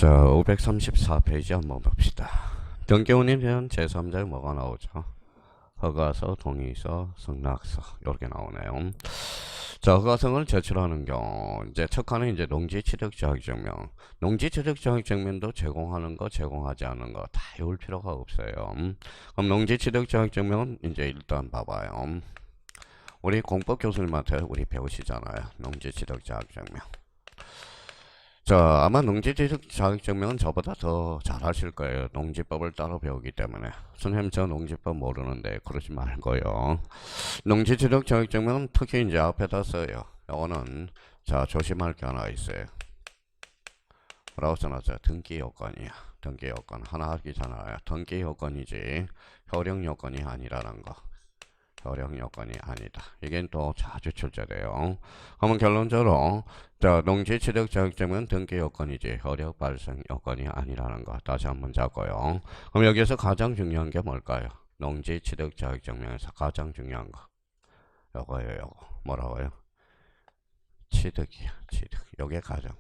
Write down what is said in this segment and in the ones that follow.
자, 534페이지 한번 봅시다. 등기운임에 대한 제3자에 뭐가 나오죠? 허가서, 동의서, 승낙서 이렇게 나오네요. 자, 허가서를 제출하는 경우 이제 첫 칸은 이제 농지취득자격증명, 농지취득자격증명도 제공하는 거, 제공하지 않는 거 다 외울 필요가 없어요. 그럼 농지취득자격증명은 이제 일단 봐봐요. 우리 공법 교수님한테 우리 배우시잖아요. 농지취득자격증명. 자, 아마 농지취득 자격증명은 저보다 더 잘하실 거예요. 농지법을 따로 배우기 때문에. 선생님 저 농지법 모르는데 그러지 말고요. 농지취득 자격증명은 특히 이제 앞에다 써요. 이거는 자 조심할 게 하나 있어요. 뭐라고 써놨어요? 등기 요건이야. 등기 요건 하나 하기잖아요. 등기 요건이지 효력 요건이 아니라는 거. 효력 요건이 아니다. 이게 또 자주 출제돼요. 그러면 결론적으로 자, 농지취득 자격증은 등기 요건이지 효력 발생 요건이 아니라는 거 다시 한번 잡고요. 그럼 여기서 가장 중요한 게 뭘까요? 농지취득 자격증명에서 가장 중요한 거 요거예요. 요거 뭐라고요? 취득이야. 취득. 요게 가장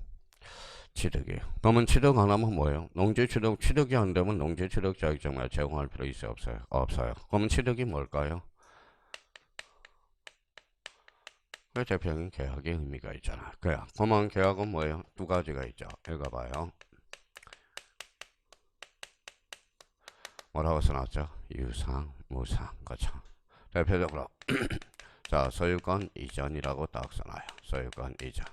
취득이에요. 그러면 취득 안 하면 뭐예요? 농지취득 취득이 안 되면 농지취득 자격증명을 제공할 필요 있어요? 없어요? 없어요. 그러면 취득이 뭘까요? 그 대표적인 계약의 의미가 있잖아. 계약. 그러면 계약은 뭐예요? 두 가지가 있죠. 읽어봐요. 뭐라고 써놨죠? 유상, 무상. 그렇죠. 대표적으로 자, 소유권 이전이라고 딱 써놔요. 소유권 이전.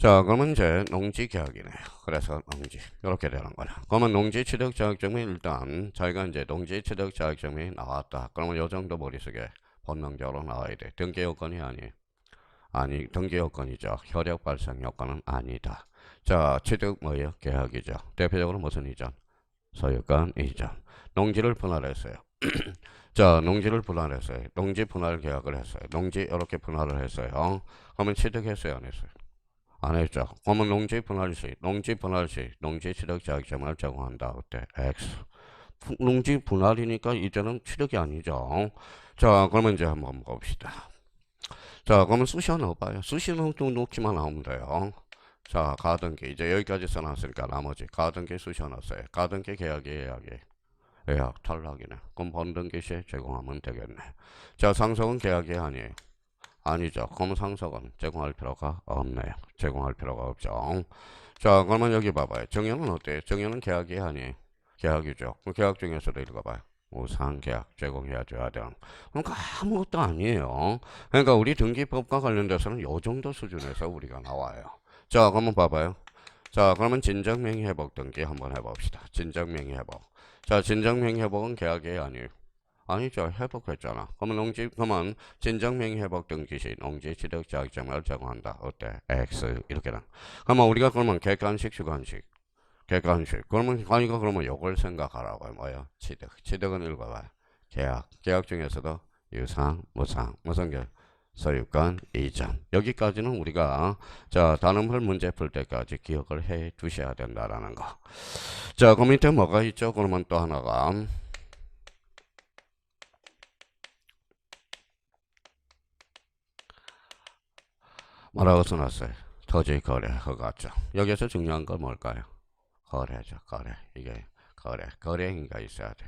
자, 그러면 이제 농지 계약이네요. 그래서 농지 이렇게 되는 거야. 그러면 농지 취득 자격증명이 일단 자기가 이제 농지 취득 자격증명이 나왔다. 그러면 요 정도 머릿속에 본능적으로 나와야 돼. 등기 요건이 아니 등기 요건이죠. 효력 발생 요건은 아니다. 자, 취득 뭐예요? 계약이죠. 대표적으로 무슨 이전? 소유권 이전. 농지를 분할했어요. 자, 농지를 분할했어요. 농지 분할 계약을 했어요. 농지 이렇게 분할을 했어요. 그러면 취득했어요, 안 했어요? 안 했죠. 그러면 농지 분할 시 농지 취득 자격증명을 제공한다. 그때 X. 농지 분할이니까 이제는 취득이 아니죠. 자, 그러면 이제 한번 봅시다. 자, 그러면 쑤셔 넣어봐요. 쑤셔 넣기만 나오면 돼요. 자, 가등기 이제 여기까지 써놨으니까 나머지 가등기 쑤셔 넣었어요. 가등기 계약이 예약 탈락이네. 그럼 번등기 시에 제공하면 되겠네. 자, 상속은 계약이 아니에요. 아니죠. 그럼 상속은 제공할 필요가 없네요. 제공할 필요가 없죠. 자, 그러면 여기 봐봐요. 정연은 어때요? 정연은 계약이 아니에요. 계약이죠. 그럼 계약 중에서도 읽어봐요. 무상계약 제공해줘야 돼요. 그러니까 아무것도 아니에요. 그러니까 우리 등기법과 관련돼서는 요 정도 수준에서 우리가 나와요. 자, 그러면 봐봐요. 자, 그러면 진정명의회복 등기 한번 해봅시다. 진정명의회복. 자, 진정명의회복은 계약이 아니에요. 아니죠. 회복했잖아. 그러면 진정명의회복 등기 시 농지취득 자격증명을 제공한다. 어때? X 이렇게 돼. 그러면 우리가 그러면 객관식, 주관식. 객관식. 그러면 아니가 그러면 요걸 생각하라고요. 뭐요? 취득. 취득은 읽어봐요. 계약. 계약 중에서도 유상, 무상. 무슨 계약? 소유권 이전. 여기까지는 우리가 자 단음을 문제 풀 때까지 기억을 해 두셔야 된다라는 거. 자, 그 밑에 뭐가 있죠? 그러면 또 하나가 뭐라고 써놨어요? 토지 거래 허가증. 여기서 중요한 건 뭘까요? 거래죠. 거래. 이게 거래행위가 있어야 돼.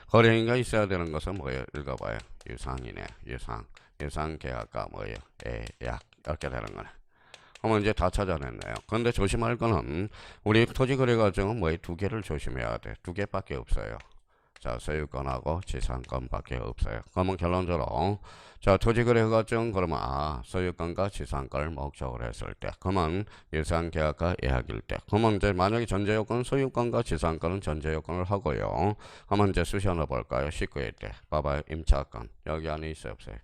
거래행위가 있어야 되는 것은 뭐예요? 읽어봐요. 유상이네. 유상 계약과 뭐예요? 약 이렇게 되는 거네. 그러면 이제 다 찾아냈네요. 그런데 조심할 거는 우리 토지거래 과정은 뭐예요? 두 개를 조심해야 돼. 두 개밖에 없어요. 자, 소유권하고 지상권밖에 없어요. 그러면 결론적으로 자, 토지거래 허가증 그러면 소유권과 지상권을 목적으로 했을 때 그러면 유상계약과 예약일 때 그러면 이제 만약에 전제요건 소유권과 지상권은 전제요건을 하고요. 그러면 이제 쑤셔 넣어볼까요? 19일 때 봐봐요. 임차권 여기 안에 있어요 없어요?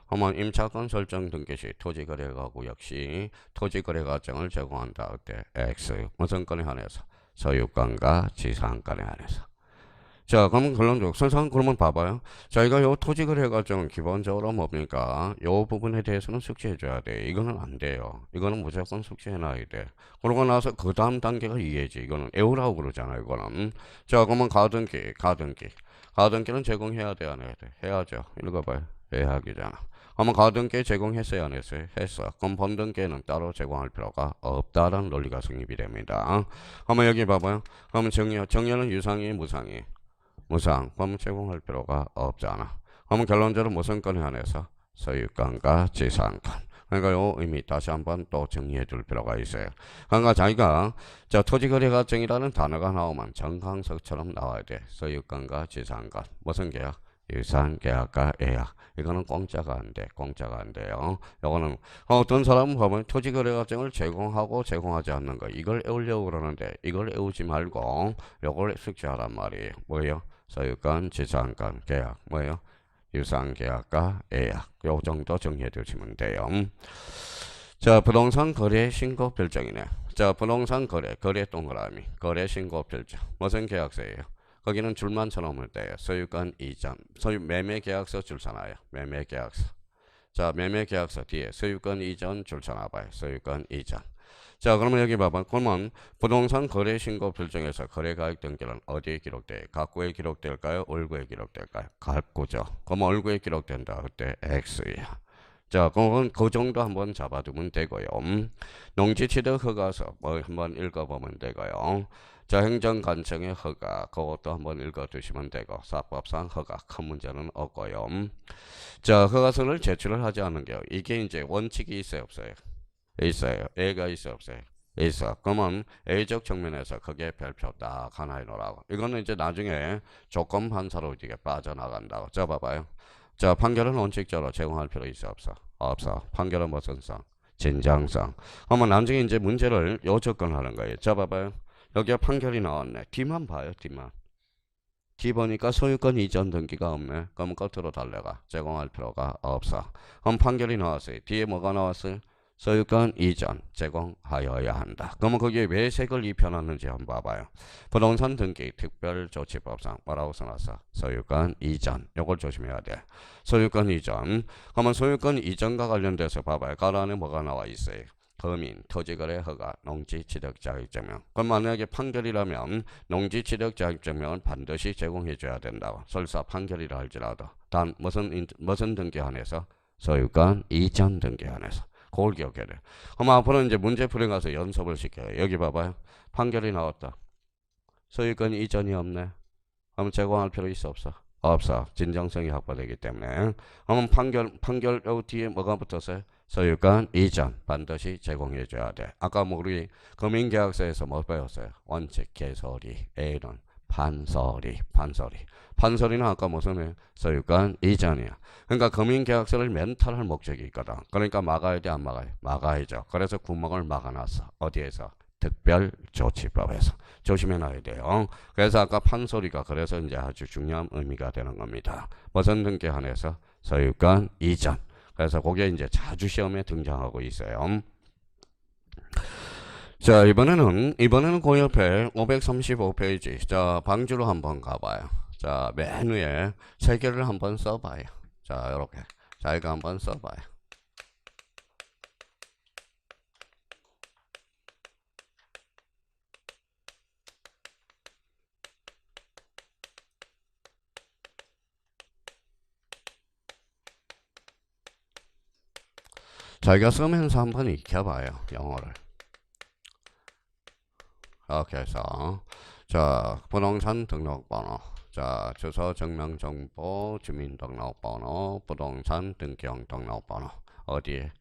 그러면 임차권 설정 등기 시 토지거래가구 역시 토지거래과정을 제공한다. 그때 X 무슨 건에 한해서 소유권과 지상권에 한해서. 자, 그러면 결론적으로 선생님 그러면 봐봐요. 저희가 요 토지거래 과정은 기본적으로 뭡니까? 요 부분에 대해서는 숙지해줘야 돼. 이거는 안 돼요. 이거는 무조건 숙지해놔야 돼. 그러고 나서 그 다음 단계가 이해지. 이거는 에우라고 그러잖아요. 이거는. 자, 그러면 가등기는 제공해야 돼, 안 해야 돼? 해야죠. 읽어봐요. 예약이잖아. 한번 가등기 제공했어요, 안 했어요? 했어. 그럼 본등기는 따로 제공할 필요가 없다라는 논리가 성립이 됩니다. 한번 여기 봐봐요. 그러면 정렬은 유상이 무상이? 무상. 그럼 제공할 필요가 없잖아. 그러면 결론적으로 무슨 건에 한해서? 소유권과 지상권. 그러니까 요 의미 다시 한번 또 정리해 둘 필요가 있어요. 그러니까 자기가 자 토지거래가증이라는 단어가 나오면 정강석처럼 나와야 돼. 소유권과 지상권. 무슨 계약? 유상계약과 예약. 이거는 공짜가 안 돼. 공짜가 안 돼요. 요거는 어떤 사람은 보면 토지거래가증을 제공하고 제공하지 않는 거 이걸 외우려고 그러는데 이걸 외우지 말고 요걸 숙지하란 말이에요. 뭐예요? 소유권, 지상권, 계약. 뭐예요? 유상계약과 예약. 요 정도 정리해 두시면 돼요. 자, 부동산 거래 신고 별정이네. 자, 부동산 거래 동그라미. 거래 신고 별정. 무슨 계약서예요? 거기는 줄만 쳐놓으면 돼요. 소유권 이전. 매매 계약서 줄 서놔요. 매매 계약서. 자, 매매 계약서 뒤에 소유권 이전 줄 서놔봐요. 소유권 이전. 자, 그러면 여기 봐봐. 그러면 부동산 거래 신고 별정에서 거래가액 등기는 어디에 기록돼요? 각구에 기록될까요? 월구에 기록될까요? 각구죠. 그럼 월구에 기록된다. 그때 X야. 자, 그건 그 정도 한번 잡아두면 되고요. 농지취득 허가서 뭐 한번 읽어보면 되고요. 자, 행정관청의 허가 그것도 한번 읽어두시면 되고 사법상 허가 큰 문제는 없고요. 자, 허가서를 제출을 하지 않는 게 이게 이제 원칙이 있어요, 없어요? 있어요. A가 있어 없어요? 있어. 그러면 A적 측면에서 그게 별표 딱 하나 해놓으라고. 이거는 이제 나중에 조건 판사로 이게 빠져나간다고. 자, 봐봐요. 자, 판결은 원칙적으로 제공할 필요 있어 없어? 없어. 판결은 무슨 성? 진정성. 그러면 나중에 이제 문제를 요 접근하는 거예요. 자, 봐봐요. 여기에 판결이 나왔네. D만 봐요. D만. D 보니까 소유권 이전 등기가 없네. 그럼 끝으로 달려가. 제공할 필요가 없어. 그럼 판결이 나왔어요. D에 뭐가 나왔어요? 소유권 이전 제공하여야 한다. 그러면 거기에 왜 색을 입혀놨는지 한번 봐봐요. 부동산 등기 특별조치법상 뭐라고 써놨어? 소유권 이전. 요걸 조심해야 돼. 소유권 이전. 그러면 소유권 이전과 관련돼서 봐봐요. 가로 안에 뭐가 나와 있어요? 거민, 토지거래 허가, 농지취득자격증명. 그럼 만약에 판결이라면 농지취득자격증명은 반드시 제공해줘야 된다고. 설사 판결이라 할지라도. 단 무슨 등기 안에서? 소유권 이전 등기 안에서. 그걸 기억해야 돼. 그럼 앞으로 이제 문제 풀이 가서 연습을 시켜요. 여기 봐봐요. 판결이 나왔다. 소유권 이전이 없네. 그럼 제공할 필요 있어 없어? 없어. 진정성이 확보되기 때문에. 그러면 판결 요 뒤에 뭐가 붙었어요? 소유권 이전 반드시 제공해줘야 돼. 아까 뭐 우리 금융계약서에서 뭐 배웠어요? 원칙, 개소리, A론, 판소리. 판소리는 아까 무슨 소유권 이전이야. 그러니까 금융계약서를 멘탈할 목적이 있거든. 그러니까 막아야 돼, 안 막아요? 막아야죠. 그래서 구멍을 막아놨어. 어디에서? 특별조치법에서. 조심해놔야 돼요. 그래서 아까 판소리가 그래서 이제 아주 중요한 의미가 되는 겁니다. 무슨 등기 한해서? 소유권 이전. 그래서 그게 이제 자주 시험에 등장하고 있어요. 자, 이번에는 그 옆에 535페이지. 자, 방주로 한번 가봐요. 자, 맨 위에 세 개를 한번 써봐요. 자, 요렇게. 자, 이거 한번 써봐요. 자기가 쓰면서 한번 익혀봐요. 영어를. 이렇게 해서 자, 부동산 등록번호. 자, 주소, 증명정보, 주민등록번호, 부동산 등기형 등록번호. 어디에?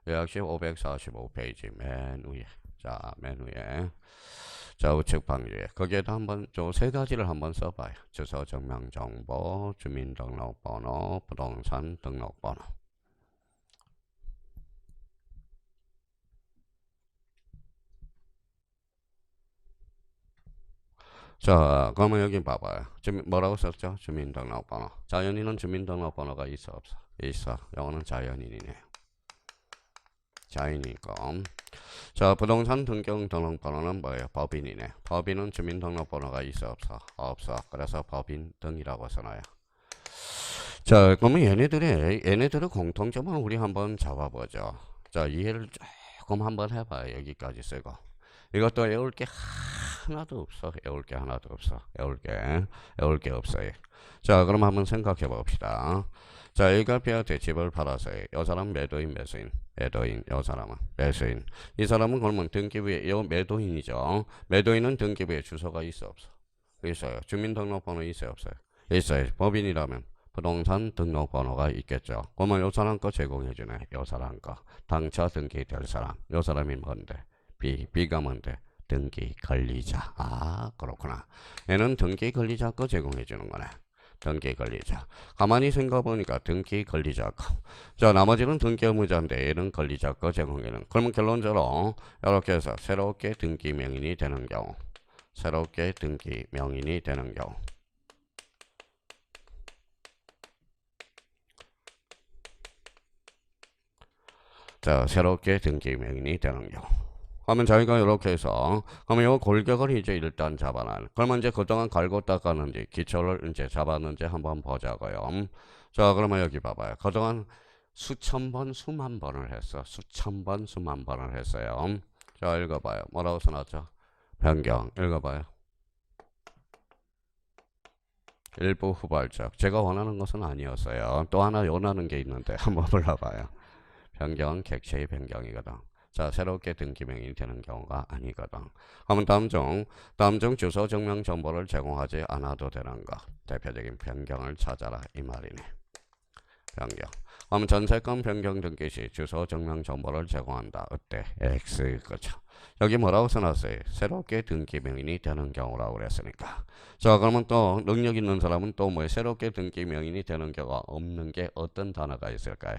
역시 545페이지 맨 위에. 자, 맨 위에. 자, 우측 방지에. 거기에다 한번 저 세 가지를 한번 써봐요. 주소, 증명정보, 주민등록번호, 부동산 등록번호. 자, 그러면 여기 봐봐요. 뭐라고 썼죠? 주민등록번호. 자연인은 주민등록번호가 있어 없어? 있어. 영어는 자연인이네요. 자연이니까. 자, 부동산 등기등록번호는 뭐예요? 법인이네. 법인은 주민등록번호가 있어 없어? 없어. 그래서 법인 등이라고 써놔요. 자, 그러면 얘네들의 공통점을 우리 한번 잡아보죠. 자, 이해를 조금 한번 해봐요. 여기까지 쓰고. 이것도 외울 게 하나도 없어. 외울 게 하나도 없어. 외울 게 없어요. 자, 그럼 한번 생각해 봅시다. 자, A가 B한테 집을 팔아서요. 이 사람 매도인, 매수인. 매도인, 이 사람은 매수인. 이 사람은 그러면 등기부에 이 매도인이죠. 매도인은 등기부에 주소가 있어, 없어? 있어요. 주민등록번호 있어요, 없어요? 있어요. 법인이라면 부동산 등록번호가 있겠죠. 그러면 이 사람 거 제공해주네. 이 사람 거. 당차 등기될 사람. 이 사람이 뭔데? B가 뭔데? 등기 관리자. 아, 그렇구나. 얘는 등기 관리자 거 제공해주는 거네. 등기 관리자. 가만히 생각해보니까 등기 관리자 거. 자, 나머지는 등기 의무자인데 얘는 관리자 거 제공해는. 그러면 결론적으로 이렇게 해서 새롭게 등기 명인이 되는 경우. 새롭게 등기 명인이 되는 경우. 자, 새롭게 등기 명인이 되는 경우. 그러면 저희가 이렇게 해서 그러면 이 골격을 이제 일단 잡아놔. 그러면 이제 그동안 갈고 닦았는지 기초를 이제 잡았는지 한번 보자고요. 자, 그러면 여기 봐봐요. 그동안 수천 번, 수만 번을 했어. 수천 번, 수만 번을 했어요. 자, 읽어봐요. 뭐라고 써놨죠? 변경. 읽어봐요. 일부 후발적. 제가 원하는 것은 아니었어요. 또 하나 원하는 게 있는데 한번 불러봐요. 변경은 객체의 변경이거든. 자, 새롭게 등기명인이 되는 경우가 아니거든. 그러면 다음 중 주소 증명 정보를 제공하지 않아도 되는 것. 대표적인 변경을 찾아라 이 말이네. 변경. 그러면 전세권 변경 등기 시 주소 증명 정보를 제공한다. 어때? X 그렇죠. 여기 뭐라고 써놨어요? 새롭게 등기명인이 되는 경우라고 그랬으니까. 자, 그러면 또 능력 있는 사람은 또 뭐 새롭게 등기명인이 되는 경우가 없는 게 어떤 단어가 있을까요?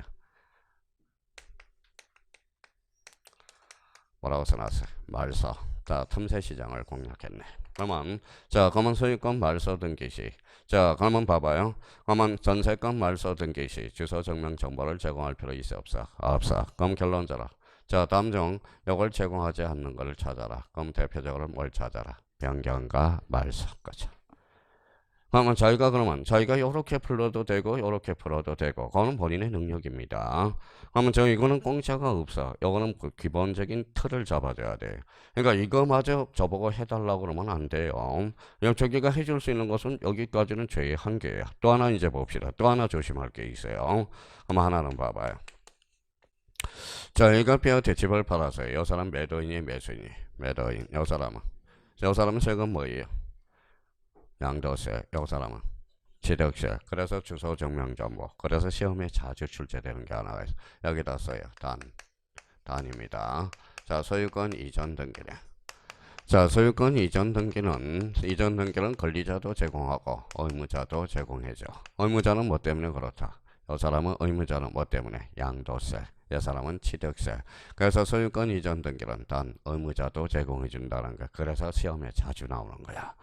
뭐라고 써놨어요? 말소. 자, 틈새 시장을 공략했네. 그러면 그러면 소유권 말소 등기 시. 자, 그러면 봐봐요. 그러면 전세권 말소 등기 시 주소 증명 정보를 제공할 필요 있어, 없어? 없어. 그럼 결론적으로. 자, 다음 중 이걸 제공하지 않는 것을 찾아라. 그럼 대표적으로 뭘 찾아라? 변경과 말소. 그렇죠. 그러면 저희가 이렇게 풀어도 되고 이렇게 풀어도 되고 그거는 본인의 능력입니다. 그러면 이거는 공짜가 없어. 이거는 그 기본적인 틀을 잡아줘야 돼. 그러니까 이거마저 저보고 해달라고 그러면 안 돼요. 저기가 해줄 수 있는 것은 여기까지는 죄의 한계야. 또 하나 이제 봅시다. 또 하나 조심할 게 있어요. 한번 하나는 봐봐요. 자, A가 B한테 집을 팔았어요. 이 사람 매도인이 매수인이. 매도인. 이 사람은 세금 뭐예요? 양도세. 이 사람은 취득세. 그래서 주소 증명 정보. 그래서 시험에 자주 출제되는 게 하나가 있어. 여기다 써요. 단입니다. 자, 소유권 이전 등기네. 자, 소유권 이전 등기는 권리자도 제공하고 의무자도 제공해줘. 의무자는 뭐 때문에 그렇다? 이 사람은 의무자는 뭐 때문에? 양도세. 이 사람은 취득세. 그래서 소유권 이전 등기는 단 의무자도 제공해준다는 거. 그래서 시험에 자주 나오는 거야.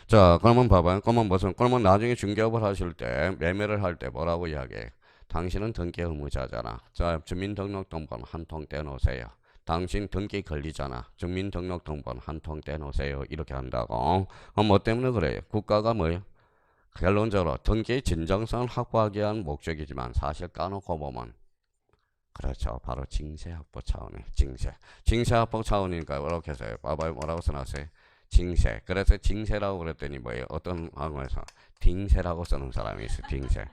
자, 그러면 봐봐요. 그러면 나중에 중개업을 하실 때, 매매를 할 때 뭐라고 이야기해? 당신은 등기 의무자잖아. 자, 주민등록등본 한 통 떼놓으세요. 당신 등기 권리자나. 주민등록등본 한 통 떼놓으세요. 이렇게 한다고. 그럼 뭐 때문에 그래요? 국가가 뭐예요? 결론적으로 등기의 진정성을 확보하기 위한 목적이지만 사실 까놓고 보면 그렇죠. 바로 징세 확보 차원이에요. 징세 확보 차원이니까 이렇게 해서 봐봐요. 뭐라고 써놨어요? 징세. 그래서 징세라고 그랬더니 뭐예요? 어떤 항목에서 딩세라고 쓰는 사람이 있어. 딩세.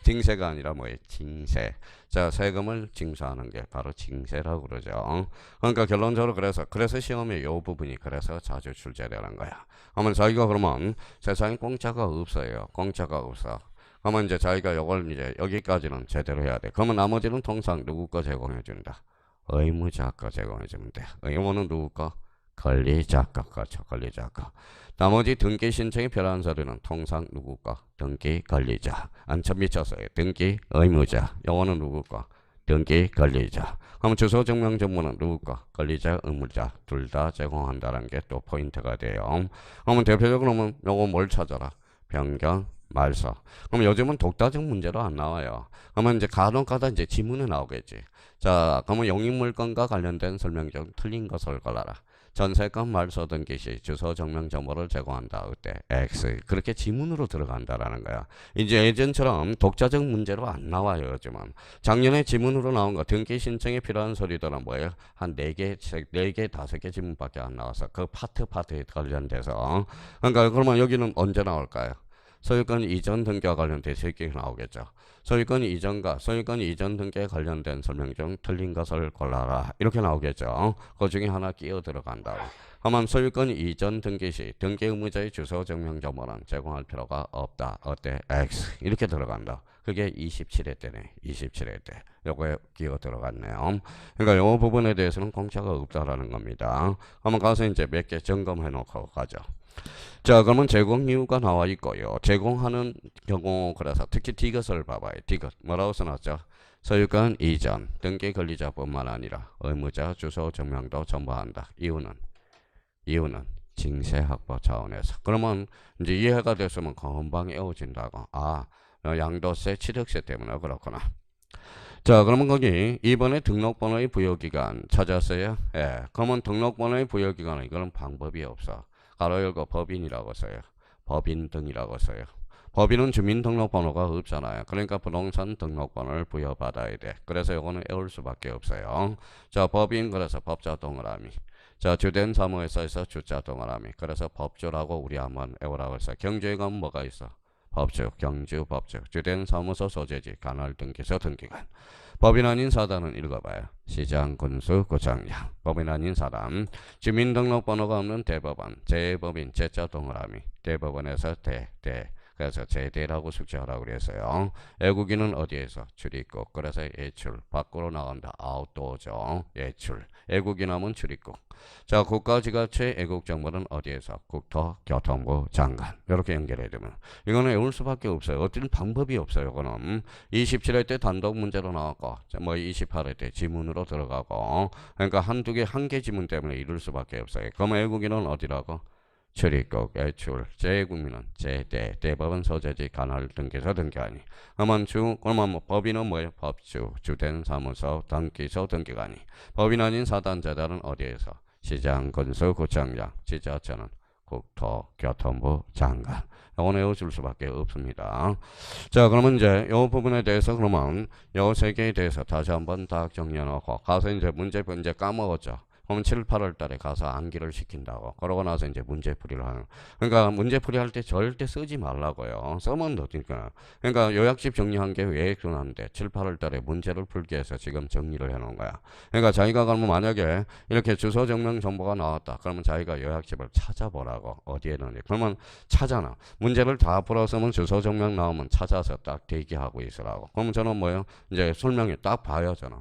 딩세가 아니라 뭐예요? 징세. 자, 세금을 징수하는 게 바로 징세라고 그러죠. 그러니까 결론적으로 그래서 시험에 이 부분이 그래서 자주 출제되는 거야. 그러면 세상에 공짜가 없어요. 공짜가 없어. 그러면 이제 자기가 요걸 이제 여기까지는 제대로 해야 돼. 그러면 나머지는 통상 누구 거 제공해 준다? 의무자 거 제공해 주면 돼. 의무는 누구 거? 권리자 거. 그렇죠. 권리자 거. 나머지 등기 신청이 필요한 서류는 통상 누구 거? 등기 권리자. 안천 미쳤어요. 등기 의무자. 요거는 누구 거? 등기 권리자. 그럼 주소 증명 전문은 누구 거? 권리자, 의무자 둘 다 제공한다는 게 또 포인트가 돼요. 그러면 대표적으로 요거 뭘 찾아라? 변경, 말소. 그럼 요즘은 독자적 문제로 안 나와요. 그러면 이제 간혹가다 이제 지문에 나오겠지. 자, 그러면 용익물건과 관련된 설명 중 틀린 것을 골라라. 전세권 말소 등기 시 주소 증명 정보를 제공한다. 그때 X. 그렇게 지문으로 들어간다라는 거야. 이제 예전처럼 독자적 문제로 안 나와요. 요즘은. 작년에 지문으로 나온 거 등기 신청에 필요한 서류들은 뭐예요? 한 4개, 4개, 5개 지문밖에 안 나와서 그 파트에 관련돼서. 그러니까 그러면 여기는 언제 나올까요? 소유권 이전 등기와 관련된 3개가 나오겠죠. 소유권 이전과 소유권 이전 등기에 관련된 설명 중 틀린 것을 골라라. 이렇게 나오겠죠. 그 중에 하나 끼어 들어간다고. 그러면 소유권 이전 등기 시 등기 의무자의 주소 증명 정보는 제공할 필요가 없다. 어때? X. 이렇게 들어간다. 그게 27회 때네. 27회 때. 요거에 끼어 들어갔네요. 그러니까 요 부분에 대해서는 공차가 없다라는 겁니다. 한번 가서 이제 몇 개 점검해 놓고 가죠. 자, 그러면 제공 이유가 나와 있고요. 제공하는 경우 그래서 특히 디귿을 봐봐요. 디귿 뭐라고 써놨죠? 소유권 이전 등기 권리자뿐만 아니라 의무자 주소 증명도 첨부한다. 이유는 징세 확보 차원에서. 그러면 이제 이해가 됐으면 금방 에워진다고. 아, 양도세, 취득세 때문에 그렇구나. 자, 그러면 거기 이번에 등록번호의 부여기간 찾았어요? 예. 그러면 등록번호의 부여기간은 이거는 방법이 없어. 가로 열고 법인이라고 써요. 법인 등이라고 써요. 법인은 주민등록번호가 없잖아요. 그러니까 부동산 등록번호를 부여받아야 돼. 그래서 이거는 외울 수밖에 없어요. 자, 법인 그래서 법자 동그라미. 자, 주된 사무에서 있어 주자 동그라미. 그래서 법주라고 우리 한번 외우라고 했어요. 경주에 가면 뭐가 있어? 법주, 경주, 법주, 주된 사무소 소재지, 간헐 등기소 등기관. 법인 아닌 사단은 읽어봐요. 시장, 군수, 구청장. 법인 아닌 사단. 주민등록번호가 없는 대법원, 재법인, 제자 동그라미. 대법원에서 대. 그래서 제대라고 숙제하라고 그랬어요. 외국인은 어디에서? 출입국. 그래서 예출. 밖으로 나간다. 아웃도어죠. 예출. 외국인 하면 출입국. 자, 국가지자체 애국정보는 어디에서? 국토교통부 장관. 이렇게 연결해야 되면. 이거는 외울 수밖에 없어요. 어떤 방법이 없어요. 이거는. 27회 때 단독 문제로 나왔고, 뭐 28회 때 지문으로 들어가고, 그러니까 한 개 지문 때문에 이룰 수밖에 없어요. 그럼 외국인은 어디라고? 출입국, 외출, 재국민은 제대, 대법원 소재지, 간헐 등기소 등기관이. 그러면 뭐 법인은 뭐예요? 법주, 주된 사무소, 등기소 등기관이. 법인 아닌 사단 재단은 어디에서? 시장, 군수, 구청장, 지자체는 국토교통부 장관. 이건 외워줄 수밖에 없습니다. 자, 그러면 이제 이 부분에 대해서 그러면 요 3개에 대해서 다시 한번 딱 정리해놓고 가서 이제 문제 까먹었죠. 그럼 7, 8월 달에 가서 암기를 시킨다고. 그러고 나서 이제 문제풀이를 하는. 그러니까 문제풀이 할 때 절대 쓰지 말라고요. 쓰면 어떡니까. 그러니까 요약집 정리한 게 왜 그러는데 7, 8월 달에 문제를 풀기 위해서 지금 정리를 해 놓은 거야. 그러니까 자기가 그러면 만약에 이렇게 주소 증명 정보가 나왔다. 그러면 자기가 요약집을 찾아보라고. 어디에 넣는지. 그러면 찾아놔. 문제를 다 풀었으면 주소 증명 나오면 찾아서 딱 대기하고 있으라고. 그러면 저는 뭐예요? 이제 설명이 딱 봐요, 저는.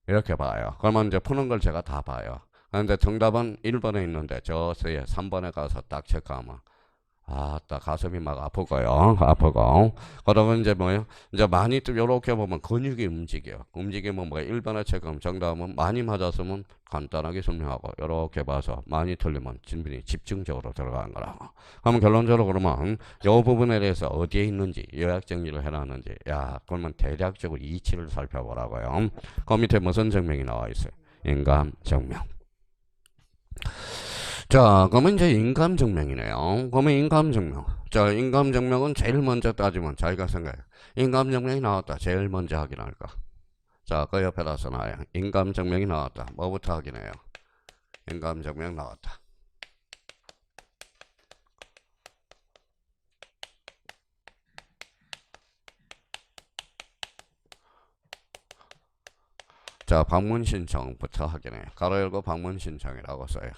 이렇게 봐요. 그러면 이제 푸는 걸 제가 다 봐요. 그런데 정답은 1번에 있는데 저 3번에 가서 딱 체크하면 딱 가슴이 막 아프고요. 아프고. 그러면 이제 뭐예요? 이제 많이 또 요렇게 보면 근육이 움직이면 뭐가 1번에 체크하면 정답은 많이 맞았으면 간단하게 설명하고 요렇게 봐서 많이 틀리면 충분히 집중적으로 들어가는 거라고. 그러면 결론적으로 그러면 요 부분에 대해서 어디에 있는지 요약 정리를 해놨는지 그러면 대략적으로 이치를 살펴보라고요. 그 밑에 무슨 증명이 나와 있어요? 인감 증명. 자, 그러면 이제 인감증명이네요. 그러면 인감증명. 자, 인감증명은 제일 먼저 따지면 자기가 생각해. 인감증명이 나왔다. 제일 먼저 확인할까? 자, 그 옆에다 써놔요. 인감증명이 나왔다. 뭐부터 확인해요? 인감증명 나왔다. 자, 방문 신청부터 확인해요. 가로 열고 방문 신청이라고 써요.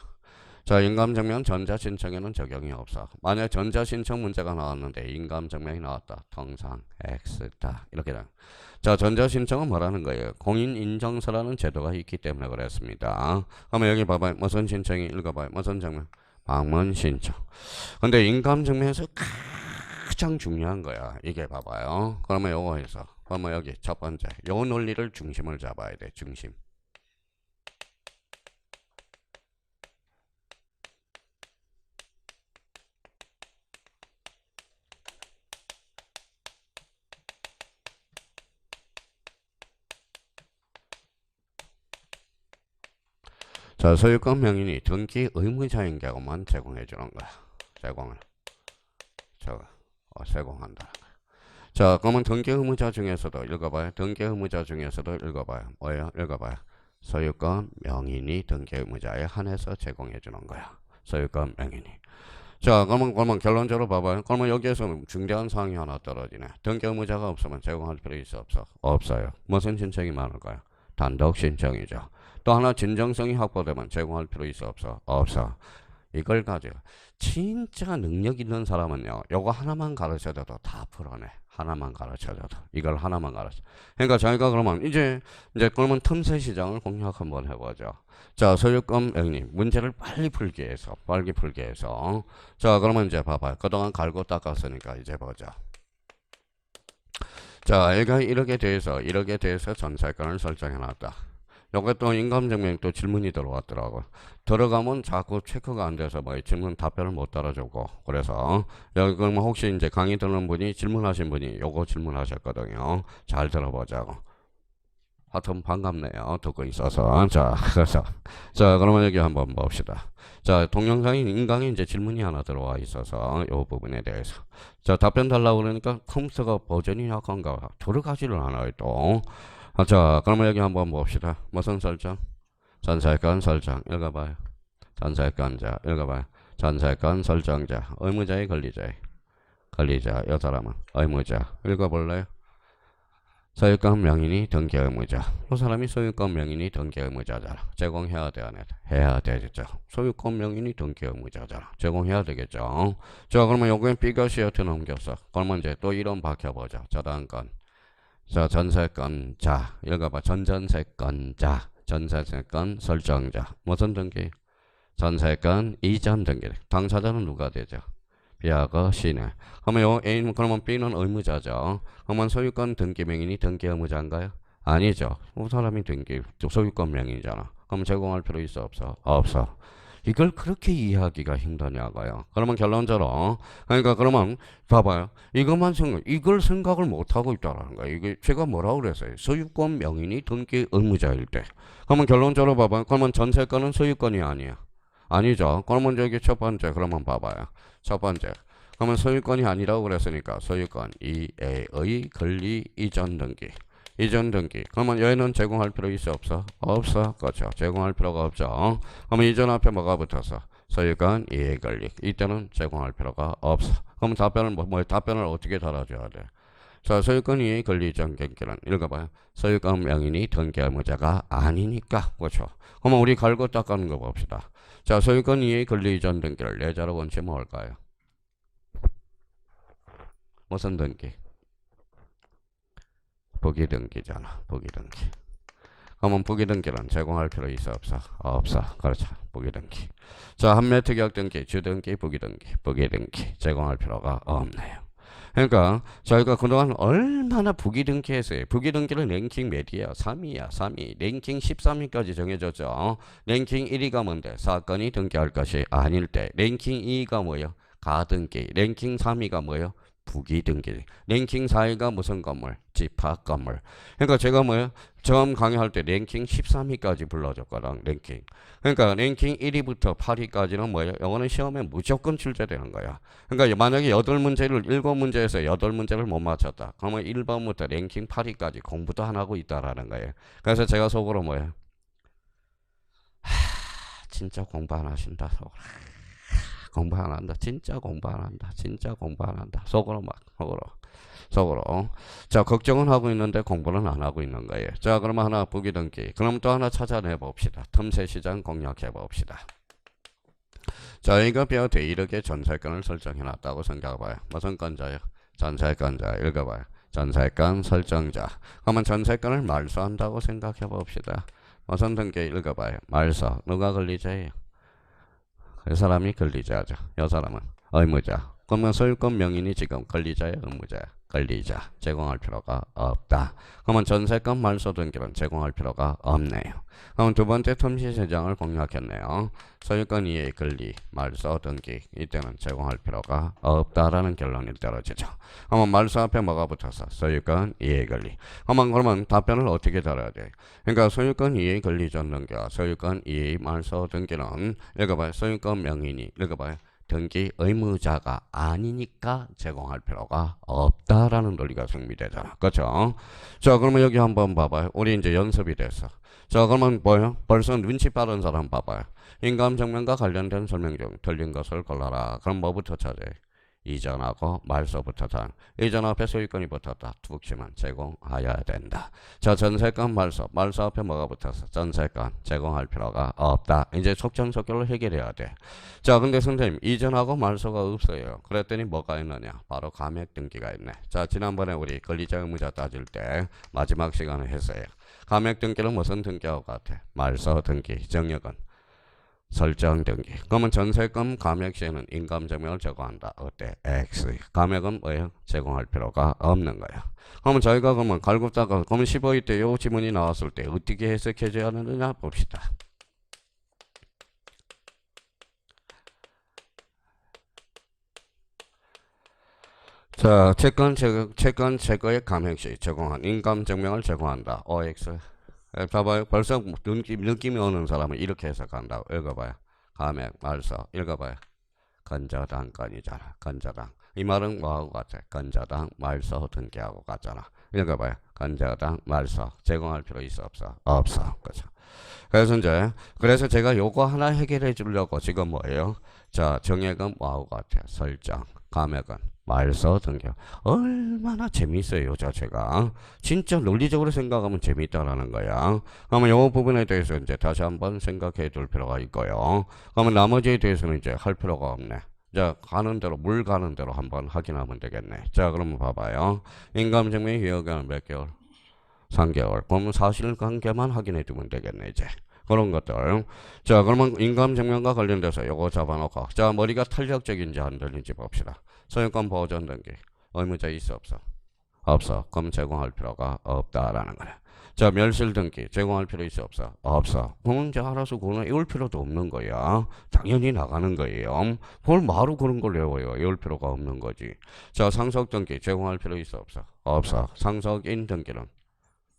자, 인감증명 전자신청에는 적용이 없어. 만약 전자신청 문제가 나왔는데 인감증명이 나왔다. 통상 X다. 이렇게 돼. 자, 전자신청은 뭐라는 거예요? 공인인정서라는 제도가 있기 때문에 그랬습니다. 그러면 여기 봐봐요. 무슨 신청이 읽어봐요. 무슨 증명? 방문신청. 근데 인감증명에서 가장 중요한 거야. 이게 봐봐요. 그러면 요거에서 그러면 여기 첫 번째 요 논리를 중심을 잡아야 돼. 중심. 자, 소유권 명인이 등기 의무자인 경우만 제공해 주는 거야. 제공을. 제공한다. 자, 그러면 등기 의무자 중에서도 읽어봐요. 등기 의무자 중에서도 읽어봐요. 뭐예요? 읽어봐요. 소유권 명인이 등기 의무자에 한해서 제공해 주는 거야. 소유권 명인이. 자, 그러면 결론적으로 봐봐요. 그러면 여기에서 중대한 사항이 하나 떨어지네. 등기 의무자가 없으면 제공할 필요 있어 없어? 없어요. 무슨 신청이 많을까요? 단독 신청이죠. 또 하나 진정성이 확보되면 제공할 필요 있어 없어? 없어. 이걸 가지고 진짜 능력 있는 사람은요, 요거 하나만 가르쳐줘도 다 풀어내. 하나만 가르쳐줘도. 이걸 하나만 가르쳐. 그러니까 저희가 그러면 이제 그러면 틈새 시장을 공략 한번 해보죠. 자, 소유권 명인 문제를 빨리 풀기 위해서. 자, 그러면 이제 봐봐요. 그동안 갈고 닦았으니까 이제 보자. 자, 얘가 1억에 대해서 전세권을 설정해놨다. 요게 또 인감증명 또 질문이 들어왔더라고. 들어가면 자꾸 체크가 안 돼서 뭐 질문 답변을 못 따라주고. 그래서 여기 그러면 혹시 이제 강의 듣는 분이 질문하신 분이 요거 질문하셨거든요. 잘 들어보자고. 하여튼 반갑네요. 듣고 있어서. 자, 그래서 자, 그러면 여기 한번 봅시다. 자, 동영상인 인강에 이제 질문이 하나 들어와 있어서 요 부분에 대해서. 자, 답변 달라고 그러니까 컴퓨터가 버전이 약한가 들어가지를 않아요 또. 자, 그러면 여기 한번 봅시다. 무슨 설정? 전세권 설정. 읽어봐요. 전세권자. 읽어봐요. 전세권 설정자. 의무자의 권리자의. 권리자. 이 사람은 의무자. 읽어볼래요? 소유권 명인이 등기 의무자. 이 사람이 소유권 명인이 등기 의무자잖아. 제공해야 돼, 안 해? 해야 되겠죠. 소유권 명인이 등기 의무자잖아. 제공해야 되겠죠. 자, 그러면 요거는 B것이어트 넘겼어. 그러면 이제 또 이런 박혀보자. 저당권. 자, 전세권자. 읽어봐. 전전세권자. 전세권 설정자. 무슨 등기? 전세권 이전 등기. 당사자는 누가 되죠? B하고 C네. 그러면 요 A는 그러면 B는 의무자죠. 그러면 소유권 등기 명인이 등기 의무자인가요? 아니죠. 그 사람이 등기 소유권 명인이잖아. 그럼 제공할 필요 있어 없어? 없어. 이걸 그렇게 이해하기가 힘드냐고요. 그러면 결론적으로 그러니까 그러면 봐봐요. 이걸 생각을 못 하고 있다라는 거예요. 이게 제가 뭐라고 그랬어요? 소유권 명인이 등기 의무자일 때. 그러면 결론적으로 봐봐요. 그러면 전세권은 소유권이 아니야. 아니죠. 그러면 저기 첫 번째 그러면 봐봐요. 첫 번째. 그러면 소유권이 아니라고 그랬으니까 소유권 2A의 권리 이전 등기. 이전 등기. 그러면 얘는 제공할 필요 있어 없어? 없어. 그렇죠. 제공할 필요가 없죠. 그러면 이전 앞에 뭐가 붙어서? 소유권 2A 권리. 이때는 제공할 필요가 없어. 그럼 답변을 어떻게 달아줘야 돼? 자, 소유권 2A 권리 이전 등기는 읽어봐요. 소유권 명인이 등기 의무자가 아니니까. 그렇죠. 그러면 우리 갈고 닦아는 거 봅시다. 자, 소유권 2A 권리 이전 등기를 예자로 원칙 뭘까요? 무슨 등기? 부기등기잖아. 부기등기. 그러면 부기등기는 제공할 필요 있어 없어? 없어. 그렇죠. 부기등기. 자, 한매특약 등기, 주등기, 부기등기. 제공할 필요가 없네요. 그러니까 저희가 그동안 얼마나 부기등기했어요. 부기등기는 랭킹 몇이야? 3위야. 3위. 랭킹 13위까지 정해졌죠. 랭킹 1위가 뭔데? 사건이 등기할 것이 아닐 때. 랭킹 2위가 뭐예요? 가등기. 랭킹 3위가 뭐예요? 부기등기. 랭킹 4위가 무슨 건물? 집합 건물. 그러니까 제가 뭐예요? 처음 강의할 때 랭킹 13위까지 불러줬거든. 랭킹. 그러니까 랭킹 1위부터 8위까지는 뭐예요? 이거는 시험에 무조건 출제되는 거야. 그러니까 만약에 8문제를 7문제에서 8문제를 못 맞췄다. 그러면 1번부터 랭킹 8위까지 공부도 안 하고 있다라는 거예요. 그래서 제가 속으로 뭐예요? 진짜 공부 안 하신다. 속으로. 공부 안 한다. 진짜 공부 안 한다. 진짜 공부 안 한다. 속으로. 자, 걱정은 하고 있는데 공부는 안 하고 있는 거예요. 자, 그러면 하나 부기등기. 그럼 또 하나 찾아내 봅시다. 틈새 시장 공략해 봅시다. 자, 이거 배워도 1억의 전세권을 설정해 놨다고 생각해봐요. 무슨 건자요? 전세권자. 읽어봐요. 전세권 설정자. 그러면 전세권을 말소한다고 생각해 봅시다. 무슨 등기 읽어봐요. 말소. 누가 권리자예요? 그 사람이 권리자죠. 이 사람은 의무자. 그러면 소유권 명인이 지금 권리자의 의무자야. 권리자 제공할 필요가 없다. 그러면 전세권 말소 등기는 제공할 필요가 없네요. 그럼 두 번째 틈시 세장을 공략했네요. 소유권 이해 권리 말소 등기 이때는 제공할 필요가 없다라는 결론이 떨어지죠. 그러면 말소 앞에 뭐가 붙어서 소유권 이해 권리. 그러면 답변을 어떻게 달아야 돼? 그러니까 소유권 이해 권리 전 등기와 소유권 이해 말소 등기는 읽어봐요. 소유권 명인이 읽어봐요. 등기 의무자가 아니니까 제공할 필요가 없다라는 논리가 성립되잖아. 그렇죠? 자, 그러면 여기 한번 봐봐요. 우리 이제 연습이 됐어. 자, 그러면 뭐요? 벌써 눈치 빠른 사람 봐봐요. 인감증명과 관련된 설명 중 틀린 것을 골라라. 그럼 뭐부터 찾아요? 이전하고 말소부터 다. 이전 앞에 소유권이 붙었다. 툭 치면 제공하여야 된다. 자, 전세권 말소. 말소 앞에 뭐가 붙었어? 전세권 제공할 필요가 없다. 이제 속전속결로 해결해야 돼. 자, 근데 선생님 이전하고 말소가 없어요. 그랬더니 뭐가 있느냐? 바로 감액 등기가 있네. 자, 지난번에 우리 권리자 의무자 따질 때 마지막 시간에 했어요. 감액 등기는 무슨 등기하고 같아? 말소 등기. 정역은 설정 등기. 그러면 전세금 감액 시에는 인감증명을 제공한다. 어때? X. 감액은 뭐예요? 제공할 필요가 없는 거야. 그러면 저희가 그러면 갈급자가 그러면 15일 때 요 지문이 나왔을 때 어떻게 해석해줘야 하느냐 봅시다. 자, 채권 제거의 감액 시 제공한 인감증명을 제공한다. OX. 봐봐요. 벌써 느낌이 오는 사람은 이렇게 해석한다고. 읽어봐요. 감액, 말소. 읽어봐요. 건저당권이잖아. 건저당. 이 말은 뭐하고 같아? 건저당, 말소 등기하고 같잖아. 읽어봐요. 건저당, 말소. 제공할 필요 있어 없어? 없어. 그렇죠. 그래서 제가 요거 하나 해결해 주려고 지금 뭐예요? 자, 정액은 뭐하고 같아? 설정. 감액은 말소 등기. 얼마나 재미있어요 요 자체가. 진짜 논리적으로 생각하면 재미있다라는 거야. 그러면 요 부분에 대해서 이제 다시 한번 생각해 둘 필요가 있고요. 그러면 나머지에 대해서는 이제 할 필요가 없네. 자, 가는 대로 물 가는 대로 한번 확인하면 되겠네. 자, 그러면 봐봐요. 인감증명 유효기간 몇 개월? 3개월. 그러면 사실관계만 확인해 두면 되겠네 이제. 그런 것들. 자, 그러면 인감증명과 관련돼서 요거 잡아놓고 자, 머리가 탄력적인지 안 되는지 봅시다. 소유권 보존 등기 의무자 있어 없어? 없어. 그럼 제공할 필요가 없다라는 거야. 자, 멸실 등기 제공할 필요 있어 없어? 없어. 그럼 이제 알아서 그거는 외울 필요도 없는 거야. 당연히 나가는 거예요. 뭘 마루 그런 걸 외워요? 외울 필요가 없는 거지. 자, 상속 등기 제공할 필요 있어 없어? 없어. 상속인 등기는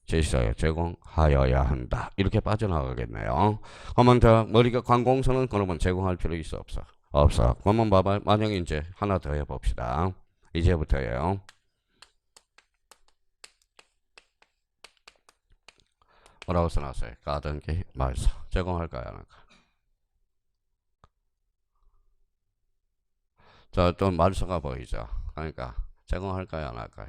제시사에 제공하여야 한다. 이렇게 빠져나가겠네요. 그러면 더 머리가 관공서는 그러면 제공할 필요 있어 없어? 없어. 그러면 봐봐. 만약에 이제 하나 더 해봅시다. 이제부터예요. 뭐라고 써놨어요? 가등기 말소. 제공할까요? 안 할까요? 자, 또 말소가 보이죠? 그러니까 제공할까요? 안 할까요?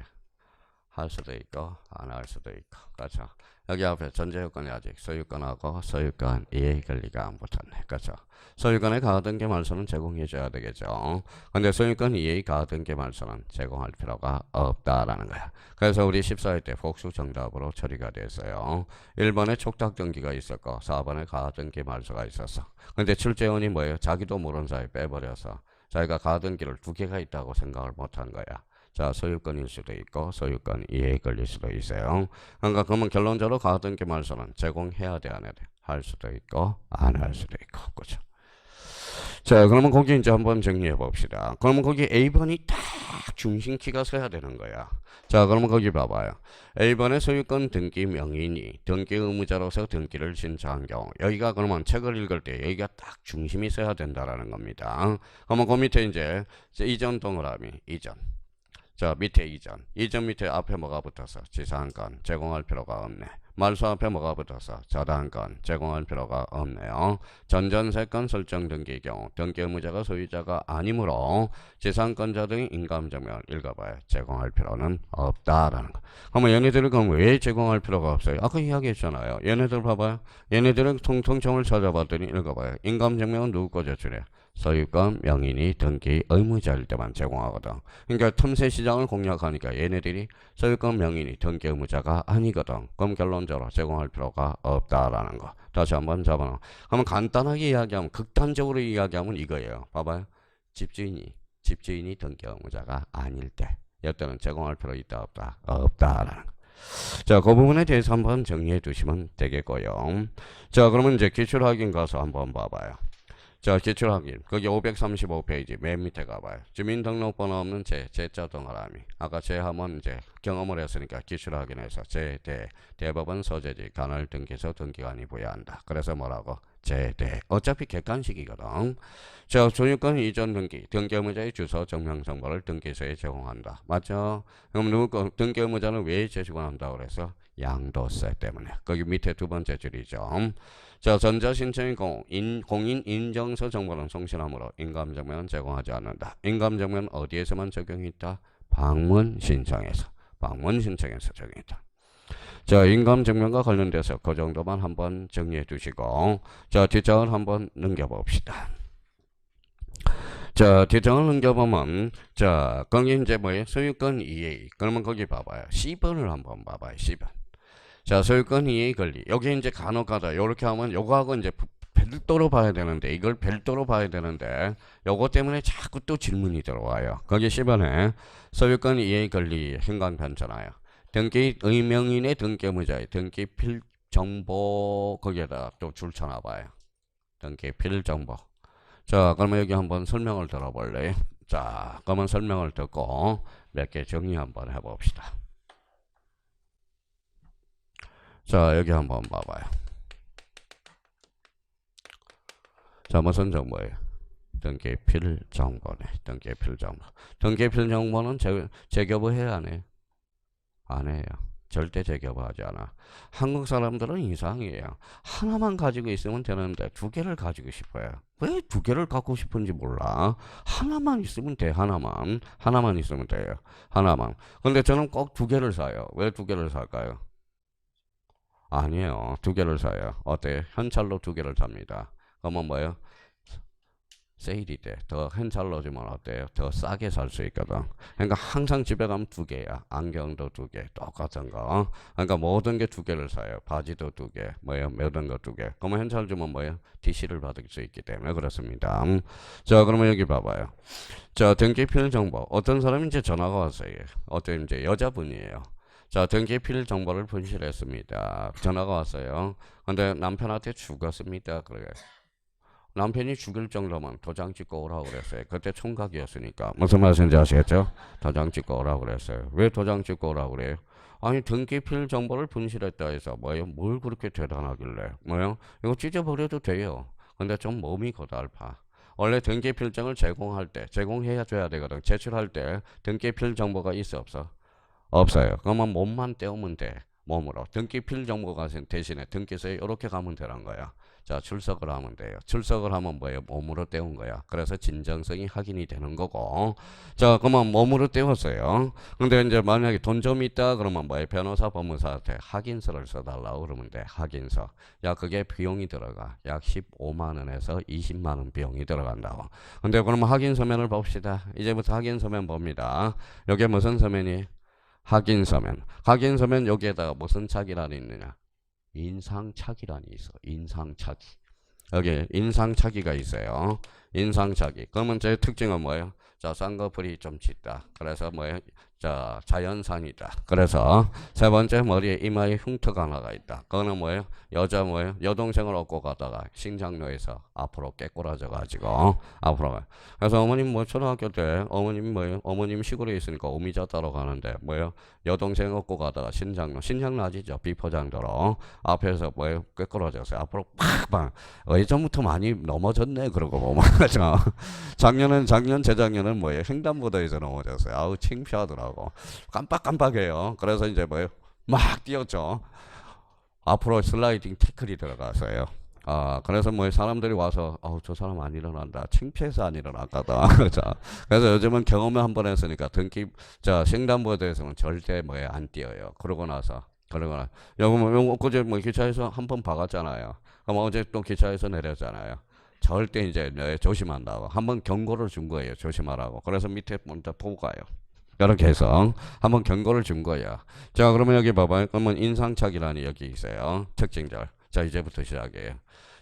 할 수도 있고 안 할 수도 있고. 그렇죠? 여기 앞에 전제요건이 아직 소유권하고 소유권 이해 권리가 안 붙었네. 그렇죠? 소유권에 가등기 말소는 제공해줘야 되겠죠. 근데 소유권 이해 가등기 말소는 제공할 필요가 없다라는 거야. 그래서 우리 14회 때 복수 정답으로 처리가 됐어요. 1번에 촉탁 등기가 있었고 4번에 가등기 말소가 있었어. 근데 출제원이 뭐예요? 자기도 모르는 사이에 빼버려서 자기가 가등기를 두 개가 있다고 생각을 못한 거야. 자, 소유권일 수도 있고 소유권 이해에 걸릴 수도 있어요. 그러니까 그러면 결론적으로 가등기 말소는 제공해야 돼 안 해야 돼? 할 수도 있고 안 할 수도 있고. 그렇죠? 자, 그러면 거기 이제 한번 정리해 봅시다. 그러면 거기 A번이 딱 중심키가 서야 되는 거야. 자, 그러면 거기 봐봐요. A번의 소유권 등기 명인이 등기 의무자로서 등기를 신청한 경우 여기가 그러면 책을 읽을 때 여기가 딱 중심이 서야 된다라는 겁니다. 그러면 그 밑에 이제 이전 동그라미 이전. 자, 밑에 이전 밑에 앞에 뭐가 붙어서 지상권 제공할 필요가 없네. 말소 앞에 뭐가 붙어서 저당권 제공할 필요가 없네요. 전전세권 설정 등기 경우 등기 의무자가 소유자가 아니므로 지상권자 등의 인감증명을 읽어봐요. 제공할 필요는 없다라는 거. 그러면 얘네들을 그럼 왜 제공할 필요가 없어요? 아까 이야기했잖아요. 얘네들 봐봐요. 얘네들은 통통청을 찾아봤더니 읽어봐요. 인감증명은 누구 거 제출해? 소유권 명인이 등기 의무자일 때만 제공하거든. 그러니까 틈새 시장을 공략하니까 얘네들이 소유권 명인이 등기 의무자가 아니거든. 그럼 결론적으로 제공할 필요가 없다라는 거. 다시 한번 잡아놔. 그러면 간단하게 이야기하면 극단적으로 이야기하면 이거예요. 봐봐요. 집주인이 집주인이 등기 의무자가 아닐 때 이때는 제공할 필요 있다 없다? 없다라는 거. 자, 그 부분에 대해서 한번 정리해 두시면 되겠고요. 자, 그러면 이제 기출확인 가서 한번 봐봐요. 자, 기출확인. 거기 535페이지 맨 밑에 가봐요. 주민등록번호 없는 제자 동그라미. 아까 제하면 이제 경험을 했으니까 기출확인해서 대법원 소재지 간헐 등기소 등기관이 부여한다. 그래서 뭐라고? 제대. 어차피 객관식이거든. 자, 소유권 이전 등기. 등기 의무자의 주소 증명정보를 등기소에 제공한다. 맞죠? 그럼 누구 등기 의무자는 왜 제공한다고 그래서? 양도세 때문에. 거기 밑에 두 번째 줄이죠. 자, 전자신청인 공인 인정서 정보는 송신함으로 인감증명은 제공하지 않는다. 인감증명은 어디에서만 적용이 있다? 방문 신청에서 적용이 있다. 자, 인감증명과 관련돼서 그 정도만 한번 정리해 두시고, 자, 뒷장을 한번 넘겨봅시다. 자, 뒷장을 넘겨보면, 자, 거기 이제 뭐예요? 소유권 이해. 그러면 거기 봐봐요. C번을 한번 봐봐요. C번. 자, 소유권 이해 권리. 여기 이제 간혹가다 요렇게 하면 요거하고 이제 별도로 봐야 되는데, 이걸 별도로 봐야 되는데, 요거 때문에 자꾸 또 질문이 들어와요. 거기 10번에 소유권 이해 권리 행강 편잖아요. 등기 의명인의 등기 의무자의 등기 필정보 거기에다 또 줄 쳐놔봐요. 등기 필정보. 자, 그러면 여기 한번 설명을 들어볼래요? 자, 그러면 설명을 듣고 몇 개 정리 한번 해봅시다. 자, 여기 한번 봐봐요. 자, 무슨 정보예요? 등기필 정보네. 등기필 정보. 등기필 정보는 재교부 해야 안 해요? 안 해요. 절대 재교부하지 않아. 한국 사람들은 이상해요. 하나만 가지고 있으면 되는데 두 개를 가지고 싶어요. 왜 두 개를 갖고 싶은지 몰라. 하나만 있으면 돼. 하나만 있으면 돼요. 하나만. 근데 저는 꼭 두 개를 사요. 왜 두 개를 살까요? 아니에요. 두 개를 사요. 어때요? 현찰로 두 개를 삽니다. 그러면 뭐예요? 세일이 돼. 더 현찰로 주면 어때요? 더 싸게 살 수 있거든. 그러니까 항상 집에 가면 두 개야. 안경도 두 개. 똑같은 거. 그러니까 모든 게 두 개를 사요. 바지도 두 개. 뭐예요? 모든 거 두 개. 그러면 현찰 주면 뭐예요? DC를 받을 수 있기 때문에 그렇습니다. 자, 그러면 여기 봐봐요. 자, 등기필 정보. 어떤 사람이 이제 전화가 왔어요. 어떤 이제 여자분이에요. 자, 등기필 정보를 분실했습니다. 전화가 왔어요. 근데 남편한테 죽었습니다. 그래. 남편이 죽을 정도면 도장 찍고 오라고 그랬어요. 그때 총각이었으니까. 무슨 말인지 아시겠죠? 도장 찍고 오라고 그랬어요. 왜 도장 찍고 오라고 그래요? 아니, 등기필 정보를 분실했다 해서 뭐예요? 뭘 그렇게 대단하길래? 뭐예요? 이거 찢어버려도 돼요. 근데 좀 몸이 고달파. 원래 등기필증을 제공할 때, 제공해야 줘야 되거든. 제출할 때 등기필 정보가 있어 없어? 없어요. 그러면 몸만 떼우면 돼. 몸으로. 등기필 정보가 대신에 등기소에 이렇게 가면 되는 거야. 자, 출석을 하면 돼요. 출석을 하면 뭐예요? 몸으로 떼운 거야. 그래서 진정성이 확인이 되는 거고. 자, 그러면 몸으로 떼웠어요. 근데 이제 만약에 돈 좀 있다 그러면 뭐예요? 변호사, 법무사한테 확인서를 써달라고 그러면 돼. 확인서. 야, 그게 비용이 들어가. 약 15만 원에서 20만 원 비용이 들어간다고. 근데 그러면 확인서면을 봅시다. 이제부터 확인서면 봅니다. 여기 무슨 서면이? 확인서면. 확인서면 여기에다가 무슨 차기란이 있느냐? 인상착의란이 있어. 인상착의. 여기 인상착의가 있어요. 인상착의. 그러면 제 특징은 뭐예요? 자, 쌍꺼풀이 좀 짙다. 그래서 뭐예요? 자, 자연산이다. 그래서 세 번째 머리에 이마에 흉터가 하나가 있다. 그거는 뭐예요? 여자 뭐예요? 여동생을 얻고 가다가 신장로에서 앞으로 깨꼬라져 가지고 앞으로 가. 그래서 어머님 뭐 초등학교 때 어머님 뭐예요? 어머님 시골에 있으니까 오미자 따러 가는데 뭐예요? 여동생 얻고 가다가 신장로 아시죠? 비포장도로 앞에서 뭐예요? 깨꼬라졌어요. 앞으로 팍팍. 예전부터 많이 넘어졌네. 그러고 보면 작년 재작년은 뭐예요? 횡단보도에서 넘어졌어요. 아우 창피하더라고. 깜빡깜빡해요. 그래서 이제 뭐예요? 막 뛰었죠. 앞으로 슬라이딩 태클이 들어갔어요. 아, 그래서 뭐 사람들이 와서 저 사람 안 일어난다. 창피해서 안 일어났거든. 자, 그래서 요즘은 경험을 한번 했으니까 자, 횡단보도에서는 절대 뭐에 안 뛰어요. 그러고 나서 요거 어제 뭐 기차에서 한 번 박았잖아요. 그럼 어제 또 기차에서 내렸잖아요. 절대 이제 조심한다고 한번 경고를 준 거예요. 조심하라고. 그래서 밑에 먼저 보고 가요. 이렇게 해서 한번 경고를 준 거야. 자, 그러면 여기 봐봐요. 그러면 인상착의란이 여기 있어요. 특징절. 자, 이제부터 시작이에요.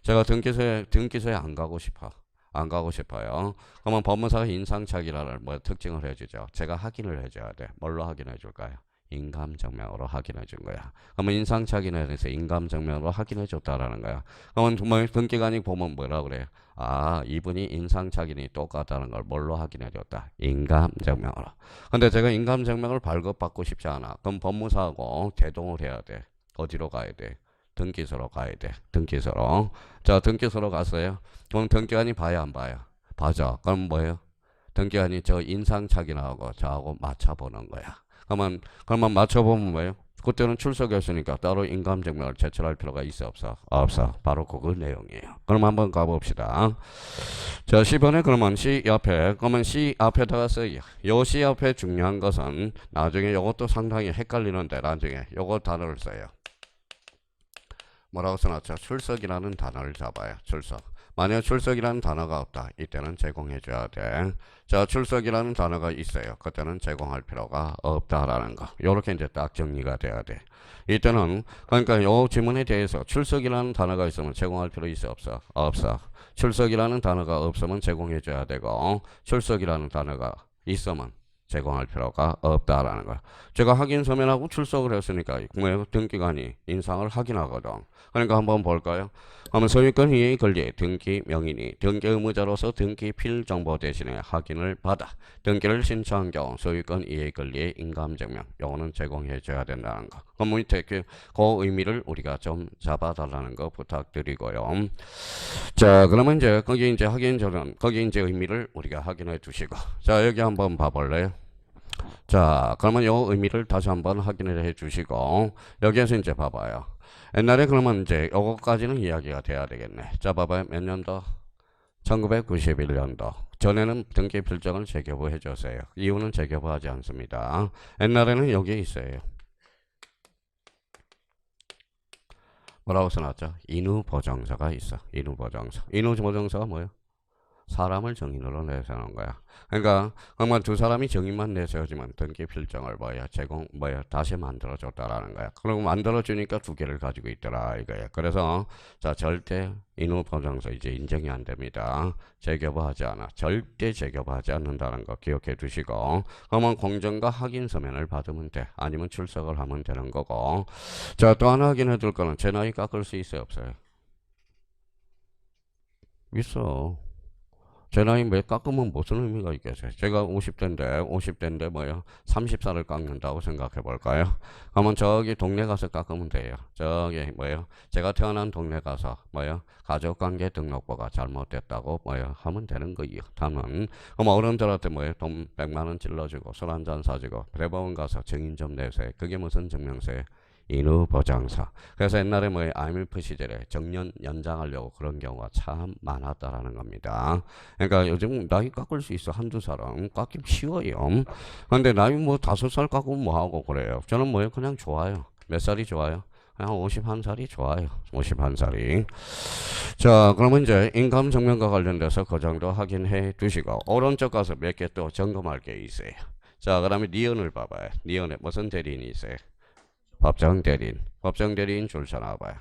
제가 등기소에 안 가고 싶어. 안 가고 싶어요. 그러면 법무사가 인상착의라는 뭐 특징을 해주죠. 제가 확인을 해줘야 돼. 뭘로 확인해 줄까요? 인감증명으로 확인해 준 거야. 그러면 인상착의에 대해서 인감증명으로 확인해 줬다라는 거야. 그러면 뭐 등기관이 보면 뭐라 그래요? 아, 이분이 인상착의니 똑같다는 걸 뭘로 확인해 줬다? 인감증명으로. 근데 제가 인감증명을 발급받고 싶지 않아. 그럼 법무사하고 대동을 해야 돼. 어디로 가야 돼? 등기소로 가야 돼. 등기소로. 자, 등기소로 갔어요. 그럼 등기관이 봐야 안 봐요? 봐죠. 그럼 뭐예요? 등기관이 저 인상착의 나오고 저하고 맞춰보는 거야. 그러면 맞춰보면 뭐예요? 그때는 출석했으니까 따로 인감증명을 제출할 필요가 있어 없어? 없어. 바로 그거 내용이에요. 그럼 한번 가봅시다. 자, 10번에 그러면 C 옆에, 그러면 C 앞에다가 써요. 요 C 앞에 중요한 것은 나중에 이것도 상당히 헷갈리는데 나중에 요거 단어를 써요. 뭐라고 써놨죠? 출석이라는 단어를 잡아요. 출석. 만약 출석이라는 단어가 없다. 이때는 제공해줘야 돼. 자, 출석이라는 단어가 있어요. 그때는 제공할 필요가 없다라는 거. 요렇게 이제 딱 정리가 돼야 돼. 이때는 그러니까 요 지문에 대해서 출석이라는 단어가 있으면 제공할 필요 있어 없어? 없어. 출석이라는 단어가 없으면 제공해줘야 되고 출석이라는 단어가 있으면 제공할 필요가 없다라는 거야. 제가 확인 서면하고 출석을 했으니까 뭐예요? 등기관이 인상을 확인하거든. 그러니까 한번 볼까요? 그러면 소유권 이해 권리 등기 명의니 등기 의무자로서 등기 필정보 대신에 확인을 받아 등기를 신청한 경우 소유권 이해 권리의 인감증명 요거는 제공해 줘야 된다는 거. 그럼 밑에 그 의미를 우리가 좀 잡아달라는 거 부탁드리고요. 자, 그러면 이제 거기 이제 확인 전원 거기 이제 의미를 우리가 확인해 두시고 자, 여기 한번 봐볼래요? 자, 그러면 요 의미를 다시 한번 확인을 해 주시고 여기에서 이제 봐봐요. 옛날에 그러면 이제 요거까지는 이야기가 돼야 되겠네. 자, 봐봐요. 몇 년도? 1991년도. 전에는 등기 필정을 재교부해 줬어요. 이후는 재교부하지 않습니다. 옛날에는 여기에 있어요. 뭐라고 써놨죠? 인후보정서가 있어. 인후보정서. 인후보정서가 뭐예요? 사람을 정인으로 내세우는 거야. 그러니까 정말 두 사람이 정인만 내세우지만 등기 필정을 다시 만들어줬다라는 거야. 그리고 만들어주니까 두 개를 가지고 있더라 이거야. 그래서 자, 절대 인후보정서 이제 인정이 안 됩니다. 재교부하지 않아. 절대 재교부하지 않는다는 거 기억해 두시고 그러면 공정과 확인 서면을 받으면 돼. 아니면 출석을 하면 되는 거고. 자, 또 하나 확인해 둘 거는 제 나이 깎을 수 있어요 없어요? 있어. 제 나이 몇 깎으면 무슨 의미가 있겠어요? 제가 50대인데 뭐요? 30살을 깎는다고 생각해 볼까요? 그러면 저기 동네 가서 깎으면 돼요. 저기 뭐요? 제가 태어난 동네 가서 뭐요? 가족관계 등록부가 잘못됐다고 뭐요? 하면 되는 거예요. 다만 그럼 어른들한테 뭐요? 돈 100만 원 찔러주고 술 한잔 사주고 대법원 가서 증인 좀 내세요. 그게 무슨 증명서예요? 인후보장서. 그래서 옛날에 뭐 IMF 시절에 정년 연장하려고 그런 경우가 참 많았다라는 겁니다. 그러니까 요즘 나이 깎을 수 있어. 한두 살은 깎기 쉬워요. 근데 나이 뭐 5살 깎으면 뭐하고 그래요. 저는 뭐예요? 그냥 좋아요. 몇 살이 좋아요? 그냥 51살이 좋아요. 51살이. 자, 그러면 이제 인감 증명과 관련돼서 그 정도 확인해 두시고 오른쪽 가서 몇 개 또 점검할 게 있어요. 자, 그 다음에 니은을 봐봐요. 니은에 무슨 대리인이 있어요? 법정대리인. 법정대리인 줄 서나봐요.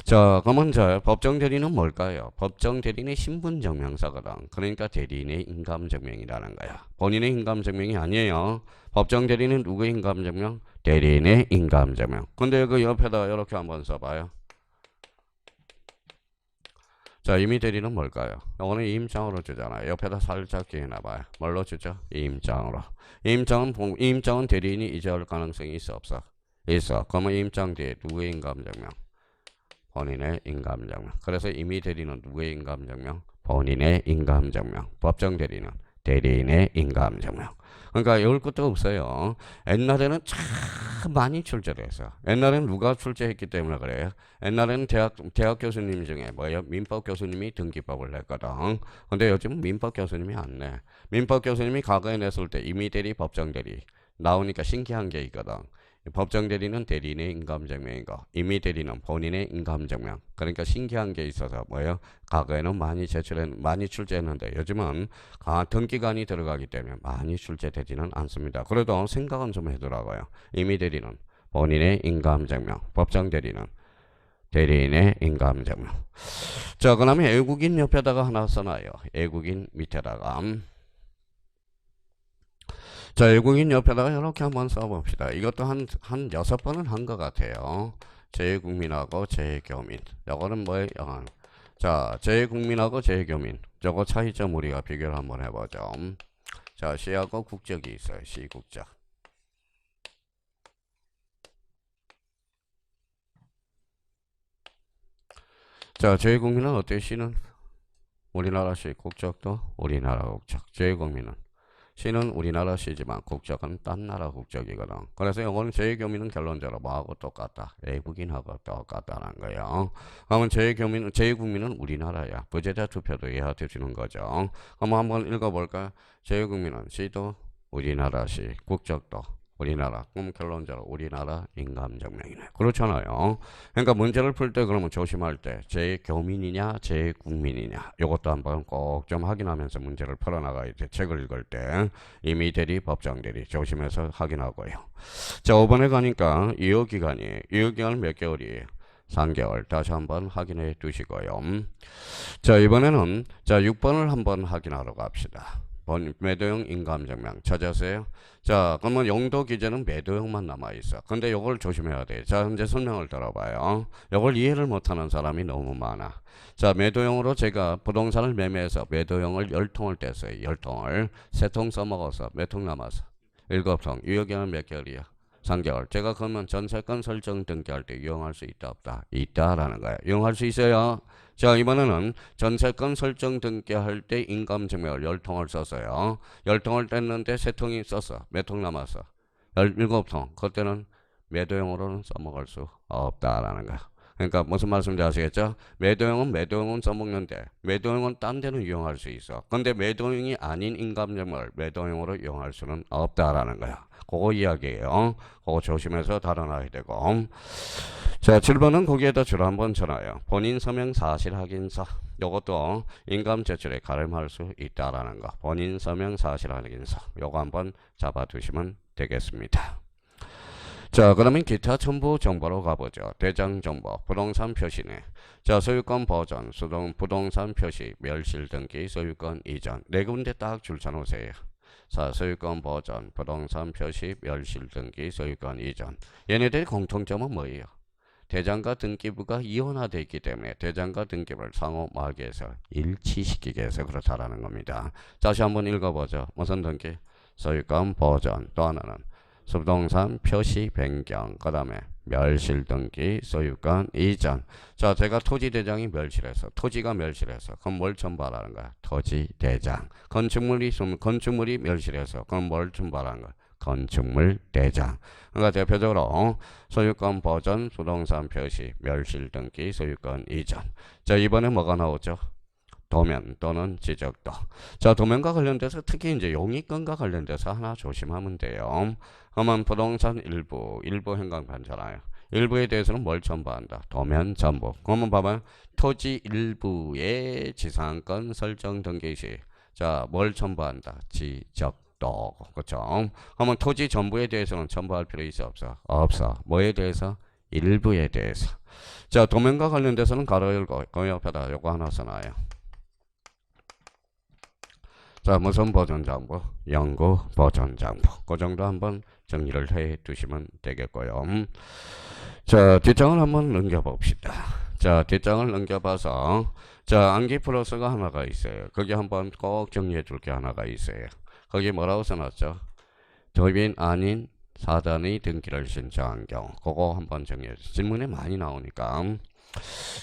자, 그러면 법정대리인은 뭘까요? 법정대리인의 신분증명서거든. 그러니까 대리인의 인감증명이라는 거야. 본인의 인감증명이 아니에요. 법정대리인은 누구의 인감증명? 대리인의 인감증명. 근데 그 옆에다 이렇게 한번 써봐요. 자, 임의대리는 뭘까요? 이거는 임장으로 주잖아요. 옆에다 살짝 끼워놔봐요. 뭘로 주죠? 임장으로. 임장은 대리인이 이재할 가능성이 있어 없어? 있어. 그러면 임장 뒤에 누구의 인감증명? 본인의 인감증명. 그래서 임의대리는 누구의 인감증명? 본인의 인감증명. 법정대리는 대리인의 인감증명. 그러니까 이럴 것도 없어요. 옛날에는 참 많이 출제돼서 옛날에는 누가 출제했기 때문에 그래요. 옛날에는 대학 교수님 중에 뭐예요? 민법 교수님이 등기법을 냈거든. 근데 요즘은 민법 교수님이 안 내. 민법 교수님이 과거에 냈을 때 임의대리, 법정대리 나오니까 신기한 게 있거든. 법정대리는 대리인의 인감증명이고 임의대리는 본인의 인감증명. 그러니까 신기한 게 있어서 뭐예요? 과거에는 많이 출제했는데 요즘은 등기관이 들어가기 때문에 많이 출제되지는 않습니다. 그래도 생각은 좀 해두라고요. 임의대리는 본인의 인감증명, 법정대리는 대리인의 인감증명. 자, 그 다음에 외국인 옆에다가 하나 써놔요. 외국인 밑에다가. 자, 외국인 옆에다가 이렇게 한번 써봅시다. 이것도 한 6번은 한 것 같아요. 재외국민하고 재외교민. 요거는 뭐예요? 자, 재외국민하고 재외교민. 저거 차이점 우리가 비교를 한번 해보죠. 자, C하고 국적이 있어요. C 국적. 자, 재외국민은 어때요? C는 우리나라 시 국적도 우리나라 국적. 재외국민은 C는 우리나라 시지만 국적은 딴 나라 국적이거든. 그래서 이거는 재외교민은 결론적으로 뭐하고 똑같다. 외국인하고 똑같다는 거예요. 그러면 재외국민은 우리나라야. 부재자 투표도 얘한테 주는 거죠. 그럼 한번 읽어볼까? 재외국민은 C도 우리나라 시, 국적도 우리나라. 그럼 결론적으로 우리나라 인감증명이네. 그렇잖아요. 그러니까 문제를 풀 때 그러면 조심할 때 재교민이냐 재국민이냐 이것도 한번 꼭 좀 확인하면서 문제를 풀어나가야 돼. 책을 읽을 때 임의 대리 법정 대리 조심해서 확인하고요. 자, 5번에 가니까 유효기간이 유효기간은 몇 개월이에요? 3개월. 다시 한번 확인해 두시고요. 자, 이번에는 자 6번을 한번 확인하러 갑시다. 매도형 인감증명 찾았어요? 자, 그러면 용도 기재는 매도형만 남아있어. 근데 요걸 조심해야 돼. 자, 이제 설명을 들어봐요. 요걸 이해를 못하는 사람이 너무 많아. 자, 매도형으로 제가 부동산을 매매해서 매도형을 10통을 뗐어요. 10통을. 3통 써먹어서 몇 통 남았어? 7통. 유효기간은 몇 개월이야? 3개월. 제가 그러면 전세권 설정 등기할 때 이용할 수 있다 없다? 있다라는 거예요. 이용할 수 있어요. 자, 이번에는 전세권 설정 등기할 때 인감증명을 10통을 썼어요. 10통을 뗐는데 3통이 썼어. 몇 통 남았어? 17통. 그때는 매도형으로는 써먹을 수 없다라는 거야. 그러니까 무슨 말씀인지 아시겠죠? 매도형은 써먹는데 매도형은 딴 데는 이용할 수 있어. 근데 매도형이 아닌 인감증명을 매도형으로 이용할 수는 없다라는 거야. 그거 이야기예요. 그거 조심해서 다뤄놔야 되고. 자, 7번은 거기에다 줄 한번 쳐놔요. 본인 서명 사실 확인서. 요것도 인감 제출에 가름할 수 있다라는 거. 본인 서명 사실 확인서. 요거 한번 잡아두시면 되겠습니다. 자, 그러면 기타 첨부 정보로 가보죠. 대장 정보, 부동산 표시네. 자, 소유권 보전, 부동산 표시, 멸실 등기, 소유권 이전. 네 군데 딱 줄 쳐놓으세요. 자, 소유권 보전, 부동산 표시, 멸실 등기, 소유권 이전. 얘네들의 공통점은 뭐예요? 대장과 등기부가 이혼화되어 있기 때문에 대장과 등기부를 상호 마귀에서 일치시키기 위해서 그렇다라는 겁니다. 다시 한번 읽어보죠. 무슨 등기? 소유권 보전. 또 하나는 부동산 표시 변경. 그 다음에 멸실 등기, 소유권 이전. 자, 제가 토지 대장이 멸실해서 토지가 멸실해서 그럼 뭘 첨부하라는 거야? 토지 대장. 건축물이 멸실해서 그럼 뭘 첨부하라는 거야? 건축물 대장. 그러니까 대표적으로 소유권 보전, 부동산 표시, 멸실 등기, 소유권 이전. 자, 이번에 뭐가 나오죠? 도면 또는 지적도. 자, 도면과 관련돼서 특히 이제 용익권과 관련돼서 하나 조심하면 돼요. 그러면 부동산 일부 행강반잖아요. 일부에 대해서는 뭘 첨부한다? 도면 전부. 그러면 봐봐요. 토지 일부의 지상권 설정 등기 시. 자, 뭘 첨부한다? 지적도. 그렇죠? 그러면 토지 전부에 대해서는 첨부할 필요 있어 없어? 없어. 뭐에 대해서? 일부에 대해서. 자, 도면과 관련돼서는 가로 열고 그 옆에다 요거 하나 써놔요. 자, 무슨 보존장부? 연구 보존장부. 그 정도 한번 정리를 해 두시면 되겠고요. 자, 뒷장을 한번 넘겨봅시다. 자, 뒷장을 넘겨봐서 자, 암기 플러스가 하나가 있어요. 거기 한번 꼭 정리해 줄 게 하나가 있어요. 거기 뭐라고 써놨죠? 도민 아닌 사단의 등기를 신청한 경우. 그거 한번 정리해 주세요. 질문이 많이 나오니까.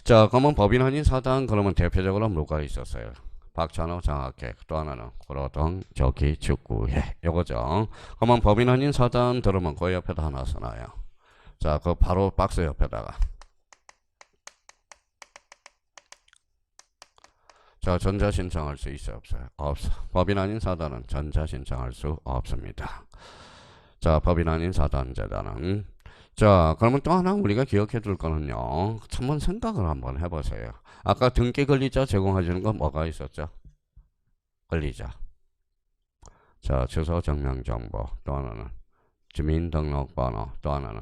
자, 그러면 법인 아닌 사단 그러면 대표적으로 뭐가 있었어요? 박찬호 장학회, 또 하나는 구로동 조기 축구회. 요거죠. 그러면 법인 아닌 사단 들으면 그 옆에다 하나 써놔요. 자, 그 바로 박스 옆에다가. 자, 전자 신청할 수 있어요, 없어요? 없어. 법인 아닌 사단은 전자 신청할 수 없습니다. 자, 법인 아닌 사단 재단은. 자, 그러면 또 하나 우리가 기억해 둘 거는요. 한번 생각을 한번 해보세요. 아까 등기 권리자 제공해주는 건 뭐가 있었죠? 권리자. 자, 주소 증명 정보. 또 하나는 주민등록번호. 또 하나는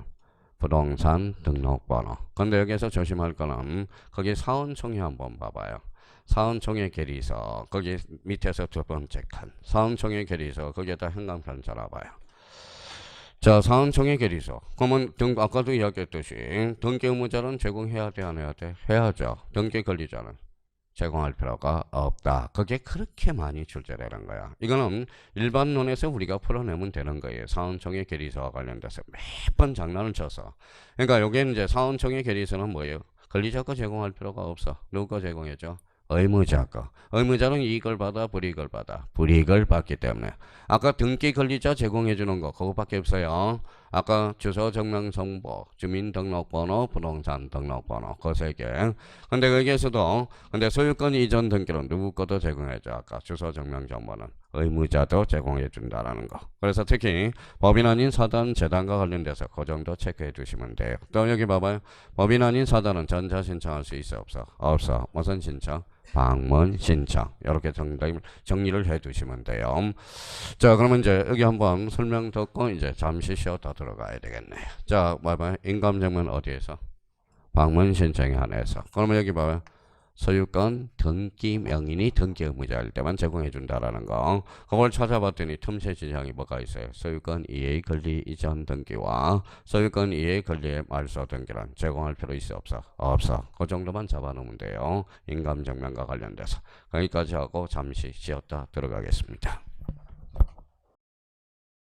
부동산 등록번호. 근데 여기서 조심할 거는 거기 사원총회 한번 봐봐요. 사원총회 계리서 거기 밑에서 두 번째 칸 사원총회 계리서 거기에다 현관편 잡아봐요. 자, 사원총회 계리서 그러면 아까도 이야기했듯이 등기 의무자는 제공해야 돼 안 해야 돼? 해야죠. 등기 권리자는 제공할 필요가 없다. 그게 그렇게 많이 출제되는 거야. 이거는 일반론에서 우리가 풀어내면 되는 거예요. 사원총회 계리서와 관련돼서 몇 번 장난을 쳐서. 그러니까 여기는 이제 사원총회 계리서는 뭐예요? 권리자 거 제공할 필요가 없어. 누가 제공해줘? 의무자 거. 의무자는 이익을 받아, 불이익을 받아. 불이익을 받기 때문에. 아까 등기 권리자 제공해주는 거 그거밖에 없어요. 아까 주소, 정명, 정보, 주민등록번호, 부동산 등록번호 그 세 개. 근데 거기에서도 근데 소유권 이전 등기는 누구 것도 제공해줘. 아까 주소, 정명, 정보는 의무자도 제공해준다라는 거. 그래서 특히 법인 아닌 사단, 재단과 관련돼서 그 정도 체크해 두시면 돼요. 또 여기 봐봐요. 법인 아닌 사단은 전자 신청할 수 있어 없어? 없어. 무슨 신청? 방문 신청. 이렇게 정리를 해 두시면 돼요. 자, 그러면 이제 여기 한번 설명 듣고 이제 잠시 쉬었다 들어가야 되겠네요. 자, 봐봐요. 인감증명은 어디에서? 방문 신청에 한해서. 그러면 여기 봐봐요. 소유권 등기 명인이 등기 의무자일 때만 제공해 준다라는 거. 그걸 찾아봤더니 틈새 지정이 뭐가 있어요? 소유권 이해 권리 이전 등기와 소유권 이해 권리의 말소 등기란 제공할 필요 있어 없어? 없어. 그 정도만 잡아놓으면 돼요. 인감증명과 관련돼서. 거기까지 하고 잠시 쉬었다 들어가겠습니다.